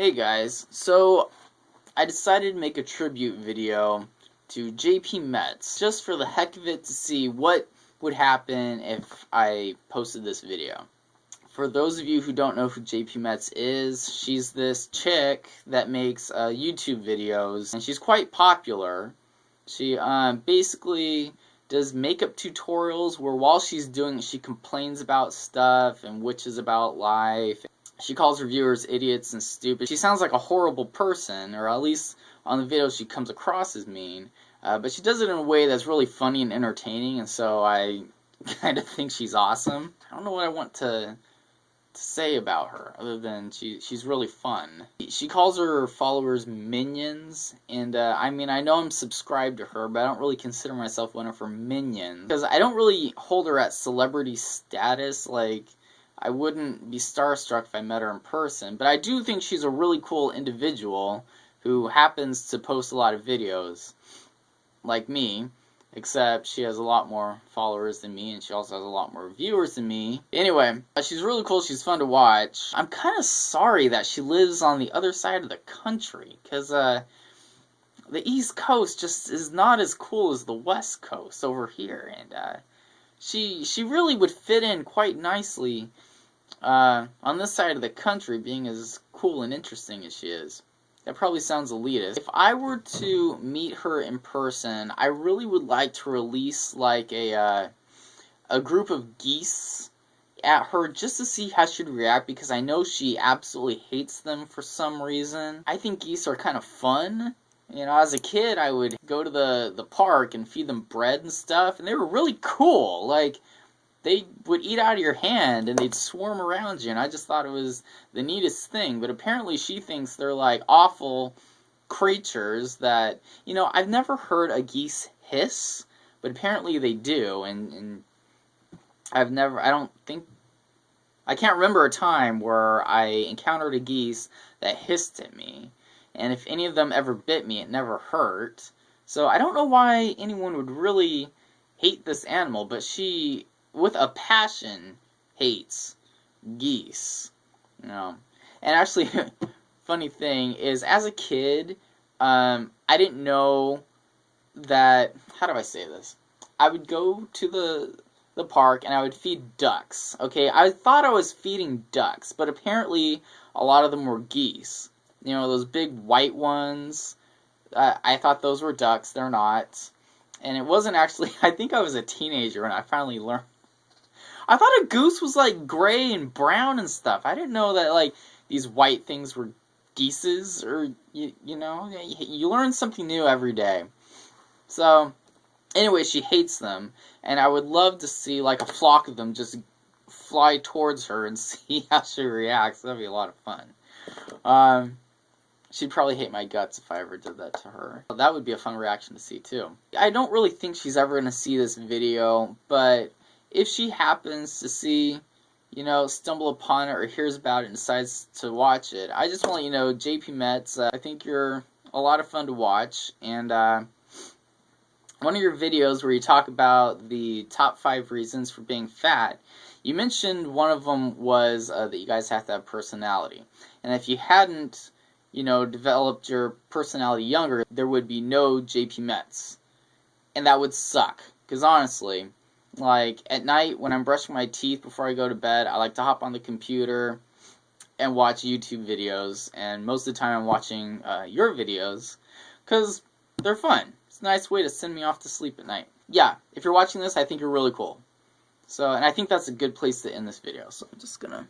Hey guys, so I decided to make a tribute video to JPMETZ just for the heck of it to see what would happen if I posted this video. For those of you who don't know who JPMETZ is, she's this chick that makes YouTube videos, and she's quite popular. She basically does makeup tutorials where while she's doing it, she complains about stuff and witches about life. She calls her viewers idiots and stupid. She sounds like a horrible person, or at least on the video she comes across as mean. But she does it in a way that's really funny and entertaining, and so I kind of think she's awesome. I don't know what I want to say about her, other than she's really fun. She calls her followers minions, and I mean, I know I'm subscribed to her, but I don't really consider myself one of her minions, because I don't really hold her at celebrity status. Like, I wouldn't be starstruck if I met her in person, but I do think she's a really cool individual who happens to post a lot of videos, like me, except she has a lot more followers than me, and she also has a lot more viewers than me. Anyway, she's really cool, she's fun to watch. I'm kind of sorry that she lives on the other side of the country, because the East Coast just is not as cool as the West Coast over here, and she really would fit in quite nicely on this side of the country, being as cool and interesting as she is. That probably sounds elitist. If I were to meet her in person, I really would like to release like a group of geese at her just to see how she'd react, because I know she absolutely hates them for some reason. I think geese are kind of fun. You know, as a kid, I would go to the park and feed them bread and stuff, and they were really cool. Like, they would eat out of your hand, and they'd swarm around you, and I just thought it was the neatest thing. But apparently she thinks they're, like, awful creatures that, you know, I've never heard a geese hiss, but apparently they do, and I can't remember a time where I encountered a geese that hissed at me. And if any of them ever bit me, it never hurt. So I don't know why anyone would really hate this animal, but she, with a passion, hates geese. You know. And actually, funny thing is, as a kid, I didn't know that, how do I say this? I would go to the park and I would feed ducks. Okay, I thought I was feeding ducks, but apparently a lot of them were geese. You know, those big white ones. I thought those were ducks. They're not. And it wasn't actually, I think I was a teenager when I finally learned. I thought a goose was like gray and brown and stuff. I didn't know that like these white things were geeses, or, you know, you learn something new every day. So, anyway, she hates them. And I would love to see like a flock of them just fly towards her and see how she reacts. That'd be a lot of fun. She'd probably hate my guts if I ever did that to her. That would be a fun reaction to see, too. I don't really think she's ever going to see this video, but if she happens to see, you know, stumble upon it or hears about it and decides to watch it, I just want to let you know, JPMETZ, I think you're a lot of fun to watch, and one of your videos where you talk about the top 5 reasons for being fat, you mentioned one of them was that you guys have to have personality. And if you hadn't, you know, developed your personality younger, there would be no JPMETZ. And that would suck. Because honestly, like, at night when I'm brushing my teeth before I go to bed, I like to hop on the computer and watch YouTube videos. And most of the time I'm watching your videos, because they're fun. It's a nice way to send me off to sleep at night. Yeah, if you're watching this, I think you're really cool. So, and I think that's a good place to end this video. So I'm just gonna